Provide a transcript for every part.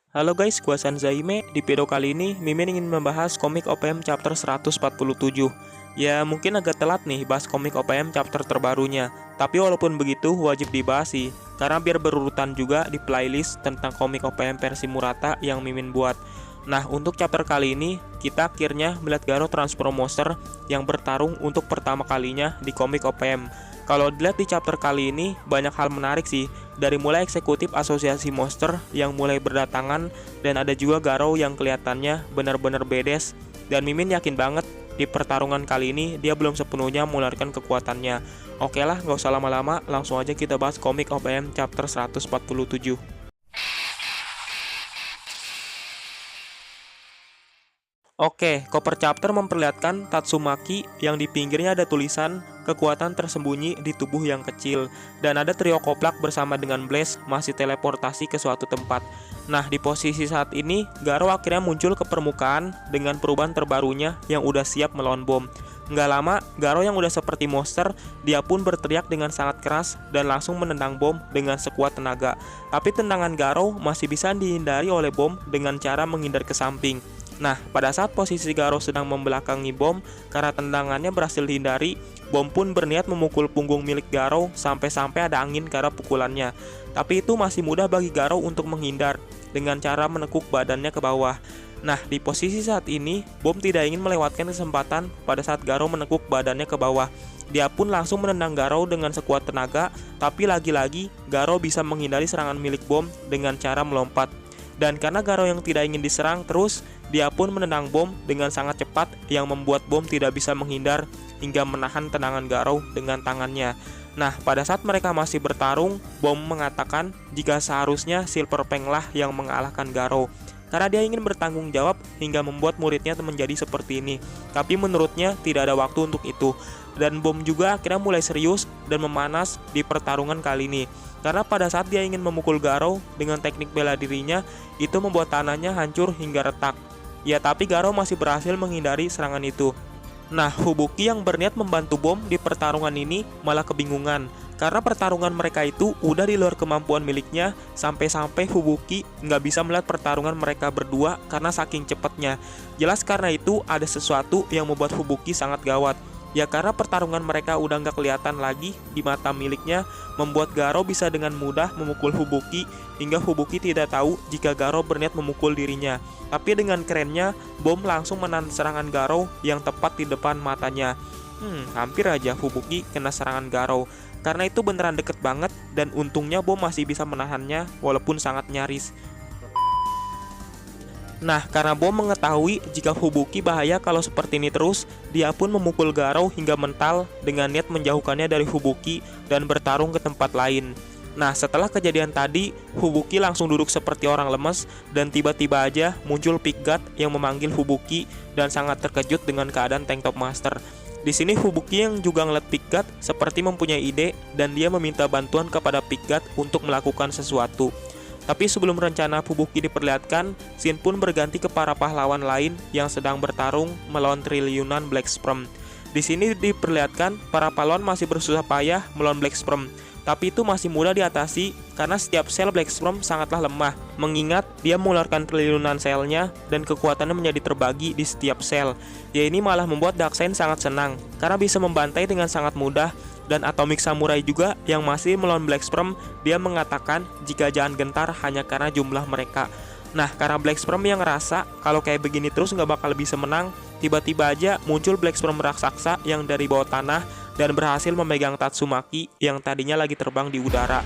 Halo guys, gua Sanzaime. Di video kali ini, Mimin ingin membahas komik OPM chapter 147. Ya, mungkin agak telat nih bahas komik OPM chapter terbarunya. Tapi walaupun begitu, wajib dibahas sih. Karena biar berurutan juga di playlist tentang komik OPM versi Murata yang Mimin buat. Nah, untuk chapter kali ini, kita akhirnya melihat Garo Transform Monster yang bertarung untuk pertama kalinya di komik OPM. Kalau dilihat di chapter kali ini, banyak hal menarik sih. Dari mulai eksekutif asosiasi monster yang mulai berdatangan, dan ada juga Garo yang kelihatannya benar-benar bedes. Dan Mimin yakin banget di pertarungan kali ini dia belum sepenuhnya mengeluarkan kekuatannya. Oke lah, nggak usah lama-lama, langsung aja kita bahas komik OPM chapter 147. Oke, cover chapter memperlihatkan Tatsumaki yang di pinggirnya ada tulisan kekuatan tersembunyi di tubuh yang kecil, dan ada trio koplak bersama dengan Blaze masih teleportasi ke suatu tempat. Nah, di posisi saat ini, Garo akhirnya muncul ke permukaan dengan perubahan terbarunya yang udah siap melawan bom. Nggak lama, Garo yang udah seperti monster, dia pun berteriak dengan sangat keras dan langsung menendang bom dengan sekuat tenaga. Tapi tendangan Garo masih bisa dihindari oleh bom dengan cara menghindar ke samping. Nah, pada saat posisi Garo sedang membelakangi bom, karena tendangannya berhasil dihindari, bom pun berniat memukul punggung milik Garo sampai-sampai ada angin karena pukulannya. Tapi itu masih mudah bagi Garo untuk menghindar dengan cara menekuk badannya ke bawah. Nah, di posisi saat ini, bom tidak ingin melewatkan kesempatan pada saat Garo menekuk badannya ke bawah. Dia pun langsung menendang Garo dengan sekuat tenaga, tapi lagi-lagi Garo bisa menghindari serangan milik bom dengan cara melompat. Dan karena Garo yang tidak ingin diserang terus, dia pun menendang bom dengan sangat cepat yang membuat bom tidak bisa menghindar hingga menahan tendangan Garo dengan tangannya. Nah, pada saat mereka masih bertarung, bom mengatakan jika seharusnya Silver Fang lah yang mengalahkan Garo. Karena dia ingin bertanggung jawab hingga membuat muridnya menjadi seperti ini. Tapi menurutnya tidak ada waktu untuk itu. Dan bom juga akhirnya mulai serius dan memanas di pertarungan kali ini. Karena pada saat dia ingin memukul Garo dengan teknik bela dirinya, itu membuat tanahnya hancur hingga retak. Ya, tapi Garo masih berhasil menghindari serangan itu. Nah, Fubuki yang berniat membantu bom di pertarungan ini malah kebingungan. Karena pertarungan mereka itu udah di luar kemampuan miliknya, sampai-sampai Fubuki nggak bisa melihat pertarungan mereka berdua karena saking cepatnya. Jelas karena itu ada sesuatu yang membuat Fubuki sangat gawat. Ya, karena pertarungan mereka udah nggak kelihatan lagi di mata miliknya, membuat Garo bisa dengan mudah memukul Fubuki hingga Fubuki tidak tahu jika Garo berniat memukul dirinya. Tapi dengan kerennya, bom langsung menahan serangan Garo yang tepat di depan matanya. Hampir aja Fubuki kena serangan Garo. Karena itu beneran deket banget, dan untungnya bom masih bisa menahannya walaupun sangat nyaris. Nah, karena bom mengetahui jika Fubuki bahaya kalau seperti ini terus, dia pun memukul Garo hingga mental dengan niat menjauhkannya dari Fubuki dan bertarung ke tempat lain. Nah, setelah kejadian tadi, Fubuki langsung duduk seperti orang lemes dan tiba-tiba aja muncul Big God yang memanggil Fubuki dan sangat terkejut dengan keadaan Tank Top Master. Di sini Fubuki yang juga ngeliat Big God seperti mempunyai ide dan dia meminta bantuan kepada Big God untuk melakukan sesuatu. Tapi sebelum rencana Fubuki diperlihatkan, scene pun berganti ke para pahlawan lain yang sedang bertarung melawan triliunan Black Sperm. Di sini diperlihatkan para pahlawan masih bersusah payah melawan Black Sperm, tapi itu masih mudah diatasi karena setiap sel Black Sperm sangatlah lemah, mengingat dia mengeluarkan triliunan selnya dan kekuatannya menjadi terbagi di setiap sel. Ya, ini malah membuat Darkseid sangat senang karena bisa membantai dengan sangat mudah. Dan Atomic Samurai juga yang masih melawan Black Sperm, dia mengatakan jika jangan gentar hanya karena jumlah mereka. Nah, karena Black Sperm yang ngerasa kalau kayak begini terus nggak bakal bisa menang, tiba-tiba aja muncul Black Sperm raksasa yang dari bawah tanah dan berhasil memegang Tatsumaki yang tadinya lagi terbang di udara.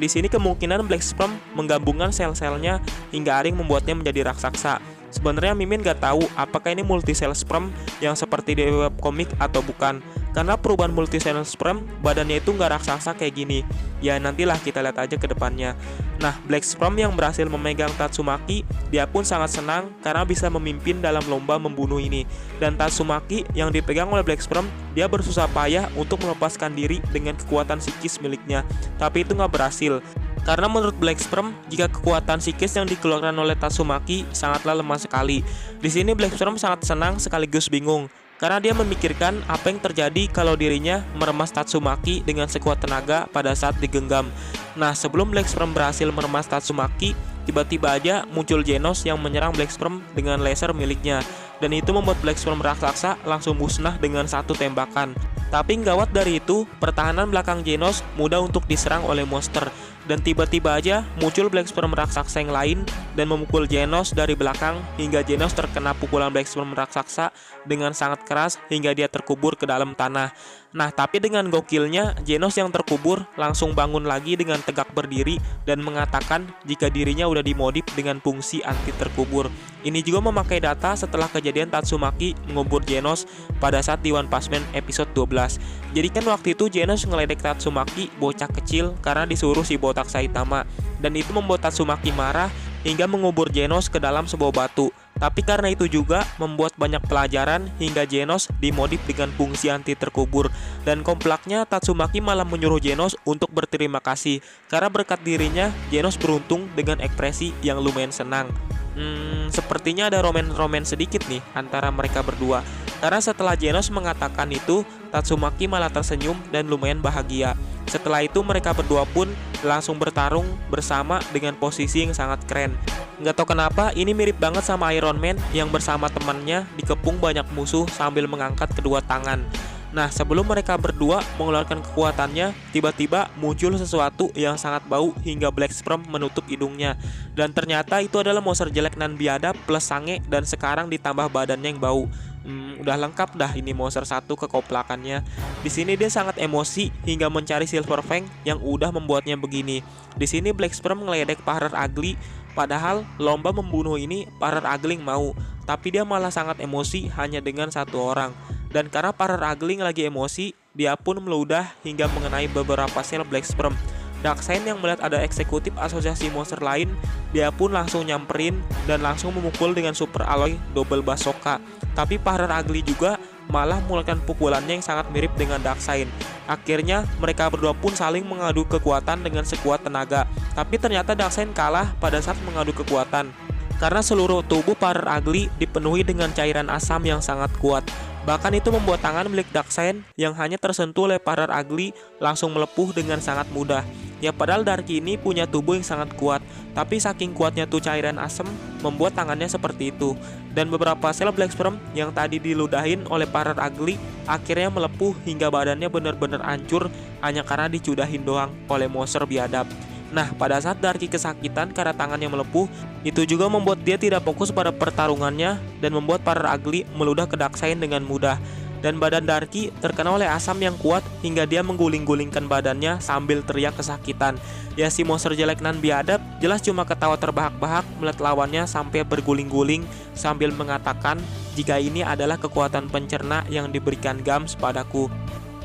Di sini kemungkinan Black Sperm menggabungkan sel-selnya hingga Aring membuatnya menjadi raksasa. Sebenarnya Mimin gak tahu apakah ini multi-cell sperm yang seperti di webcomic atau bukan. Karena perubahan multi-cell sperm, badannya itu nggak raksasa kayak gini. Ya, nantilah kita lihat aja ke depannya. Nah, Black Sperm yang berhasil memegang Tatsumaki, dia pun sangat senang karena bisa memimpin dalam lomba membunuh ini. Dan Tatsumaki yang dipegang oleh Black Sperm, dia bersusah payah untuk melepaskan diri dengan kekuatan psikis miliknya. Tapi itu nggak berhasil. Karena menurut Black Sperm, jika kekuatan psikis yang dikeluarkan oleh Tatsumaki sangatlah lemah sekali. Di sini Black Sperm sangat senang sekaligus bingung. Karena dia memikirkan apa yang terjadi kalau dirinya meremas Tatsumaki dengan sekuat tenaga pada saat digenggam. Nah, sebelum Black Sperm berhasil meremas Tatsumaki, tiba-tiba aja muncul Genos yang menyerang Black Sperm dengan laser miliknya. Dan itu membuat Black Sperm raksasa langsung musnah dengan satu tembakan. Tapi gawat dari itu, pertahanan belakang Genos mudah untuk diserang oleh monster. Dan tiba-tiba aja muncul Black Sperm raksasa yang lain dan memukul Genos dari belakang hingga Genos terkena pukulan Black Sperm raksasa dengan sangat keras hingga dia terkubur ke dalam tanah. Nah, tapi dengan gokilnya, Genos yang terkubur langsung bangun lagi dengan tegak berdiri dan mengatakan jika dirinya udah dimodif dengan fungsi anti terkubur. Ini juga memakai data setelah kejadian Tatsumaki mengubur Genos pada saat di One Punch Man episode 12. Jadi kan waktu itu Genos ngeledek Tatsumaki bocah kecil karena disuruh si botak Saitama. Dan itu membuat Tatsumaki marah hingga mengubur Genos ke dalam sebuah batu. Tapi karena itu juga membuat banyak pelajaran hingga Genos dimodif dengan fungsi anti terkubur. Dan komplaknya Tatsumaki malah menyuruh Genos untuk berterima kasih karena berkat dirinya Genos beruntung dengan ekspresi yang lumayan senang. Sepertinya ada roman sedikit nih antara mereka berdua. Karena setelah Genos mengatakan itu, Tatsumaki malah tersenyum dan lumayan bahagia. Setelah itu mereka berdua pun langsung bertarung bersama dengan posisi yang sangat keren. Nggak tahu kenapa ini mirip banget sama Iron Man yang bersama temannya dikepung banyak musuh sambil mengangkat kedua tangan. Nah, sebelum mereka berdua mengeluarkan kekuatannya, tiba-tiba muncul sesuatu yang sangat bau hingga Black Sperm menutup hidungnya. Dan ternyata itu adalah monster jelek nan biadab plus sange dan sekarang ditambah badannya yang bau. Udah lengkap dah ini monster satu kekoplakannya. Di sini dia sangat emosi hingga mencari Silver Fang yang udah membuatnya begini. Di sini Black Sperm ngeledek Parrot Ugly, padahal lomba membunuh ini Parrot Ugly mau, tapi dia malah sangat emosi hanya dengan satu orang. Dan karena Parrot Ugly lagi emosi, dia pun meludah hingga mengenai beberapa sel Black Sperm. Darkseid yang melihat ada eksekutif asosiasi monster lain, dia pun langsung nyamperin dan langsung memukul dengan super alloy double bazooka. Tapi Parrot Ugly juga malah mengeluarkan pukulannya yang sangat mirip dengan Darkseid. Akhirnya mereka berdua pun saling mengadu kekuatan dengan sekuat tenaga. Tapi ternyata Darkseid kalah pada saat mengadu kekuatan karena seluruh tubuh Parrot Ugly dipenuhi dengan cairan asam yang sangat kuat. Bahkan itu membuat tangan milik Darkseid yang hanya tersentuh oleh Parrot Ugly langsung melepuh dengan sangat mudah. Ya padahal Darky ini punya tubuh yang sangat kuat, tapi saking kuatnya tuh cairan asam membuat tangannya seperti itu. Dan beberapa sel Black Sperm yang tadi diludahin oleh Parrot Ugly akhirnya melepuh hingga badannya benar-benar hancur hanya karena dicudahin doang oleh monster biadab. Nah, pada saat Darky kesakitan karena tangannya melepuh, itu juga membuat dia tidak fokus pada pertarungannya dan membuat Parrot Ugly meludah ke Darkseid dengan mudah. Dan badan Darky terkena oleh asam yang kuat hingga dia mengguling-gulingkan badannya sambil teriak kesakitan. Ya si monster jelek nan biadab jelas cuma ketawa terbahak-bahak melihat lawannya sampai berguling-guling sambil mengatakan jika ini adalah kekuatan pencerna yang diberikan Gams padaku.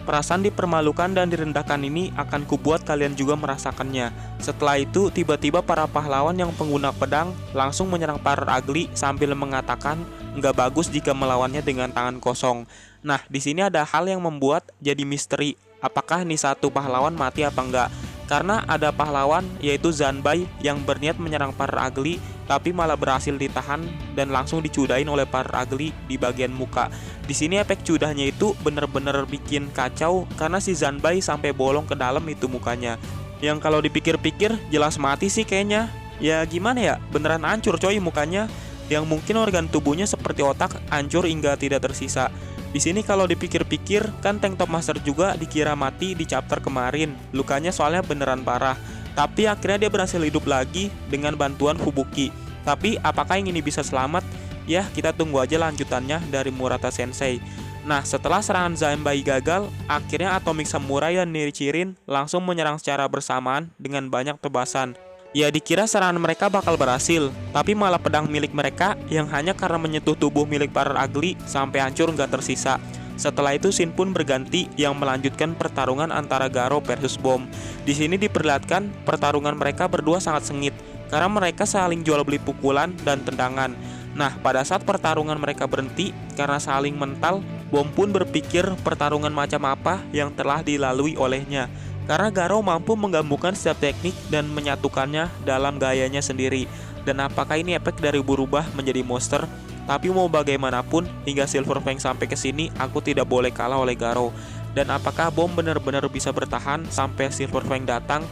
Perasaan dipermalukan dan direndahkan ini akan kubuat kalian juga merasakannya. Setelah itu, tiba-tiba para pahlawan yang pengguna pedang langsung menyerang Parrot Ugly sambil mengatakan nggak bagus jika melawannya dengan tangan kosong. Nah, di sini ada hal yang membuat jadi misteri. Apakah nih satu pahlawan mati apa enggak? Karena ada pahlawan yaitu Zanbai yang berniat menyerang Parrot Ugly tapi malah berhasil ditahan dan langsung dicudahin oleh Parrot Ugly di bagian muka. Di sini efek cudahnya itu bener-bener bikin kacau karena si Zanbai sampai bolong ke dalam itu mukanya. Yang kalau dipikir-pikir jelas mati sih kayaknya. Ya gimana ya, beneran hancur coy mukanya. Yang mungkin organ tubuhnya seperti otak hancur hingga tidak tersisa. Di sini kalau dipikir-pikir kan Tank Top Master juga dikira mati di chapter kemarin. Lukanya soalnya beneran parah. Tapi akhirnya dia berhasil hidup lagi dengan bantuan Fubuki. Tapi apakah yang ini bisa selamat? Ya kita tunggu aja lanjutannya dari Murata Sensei. Nah setelah serangan Zanbai gagal, akhirnya Atomic Samurai dan Nichirin langsung menyerang secara bersamaan dengan banyak tebasan. Ya dikira serangan mereka bakal berhasil, tapi malah pedang milik mereka yang hanya karena menyentuh tubuh milik Parrot Ugly sampai hancur nggak tersisa. Setelah itu Shin pun berganti yang melanjutkan pertarungan antara Garo versus Bomb. Di sini diperlihatkan pertarungan mereka berdua sangat sengit karena mereka saling jual beli pukulan dan tendangan. Nah pada saat pertarungan mereka berhenti karena saling mental, Bomb pun berpikir pertarungan macam apa yang telah dilalui olehnya. Karena Garo mampu menggabungkan setiap teknik dan menyatukannya dalam gayanya sendiri. Dan apakah ini efek dari berubah menjadi monster? Tapi mau bagaimanapun, hingga Silver Fang sampai ke sini, aku tidak boleh kalah oleh Garo. Dan apakah Bomb benar-benar bisa bertahan sampai Silver Fang datang?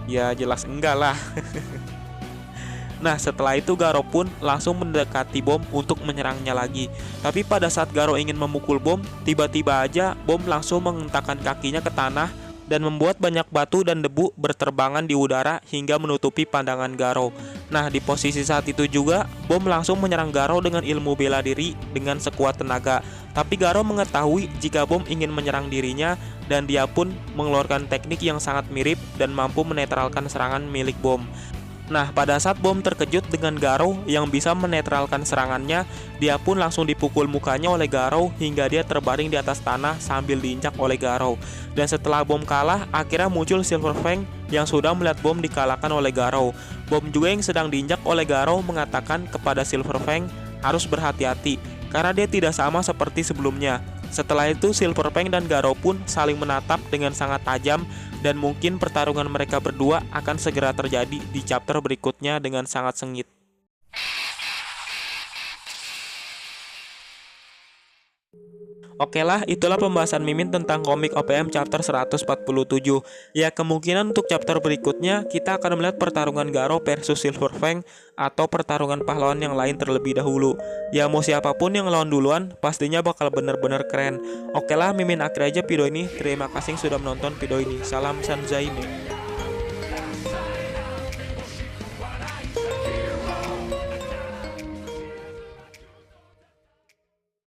Ya jelas enggak lah. Nah, setelah itu Garo pun langsung mendekati bom untuk menyerangnya lagi. Tapi pada saat Garo ingin memukul bom, tiba-tiba aja bom langsung mengentakkan kakinya ke tanah dan membuat banyak batu dan debu berterbangan di udara hingga menutupi pandangan Garo. Nah, di posisi saat itu juga, bom langsung menyerang Garo dengan ilmu bela diri dengan sekuat tenaga. Tapi Garo mengetahui jika bom ingin menyerang dirinya dan dia pun mengeluarkan teknik yang sangat mirip dan mampu menetralkan serangan milik bom. Nah, pada saat bom terkejut dengan Garo yang bisa menetralkan serangannya, dia pun langsung dipukul mukanya oleh Garo hingga dia terbaring di atas tanah sambil diinjak oleh Garo. Dan setelah bom kalah, akhirnya muncul Silver Fang yang sudah melihat bom dikalahkan oleh Garo. Bom juga yang sedang diinjak oleh Garo mengatakan kepada Silver Fang harus berhati-hati karena dia tidak sama seperti sebelumnya. Setelah itu Silver Fang dan Garo pun saling menatap dengan sangat tajam dan mungkin pertarungan mereka berdua akan segera terjadi di chapter berikutnya dengan sangat sengit. Oke lah, itulah pembahasan Mimin tentang komik OPM chapter 147. Ya, kemungkinan untuk chapter berikutnya kita akan melihat pertarungan Garo versus Silver Fang atau pertarungan pahlawan yang lain terlebih dahulu. Ya, mau siapapun yang lawan duluan pastinya bakal bener-bener keren. Oke lah, Mimin akhir aja video ini. Terima kasih sudah menonton video ini. Salam Sanzaime.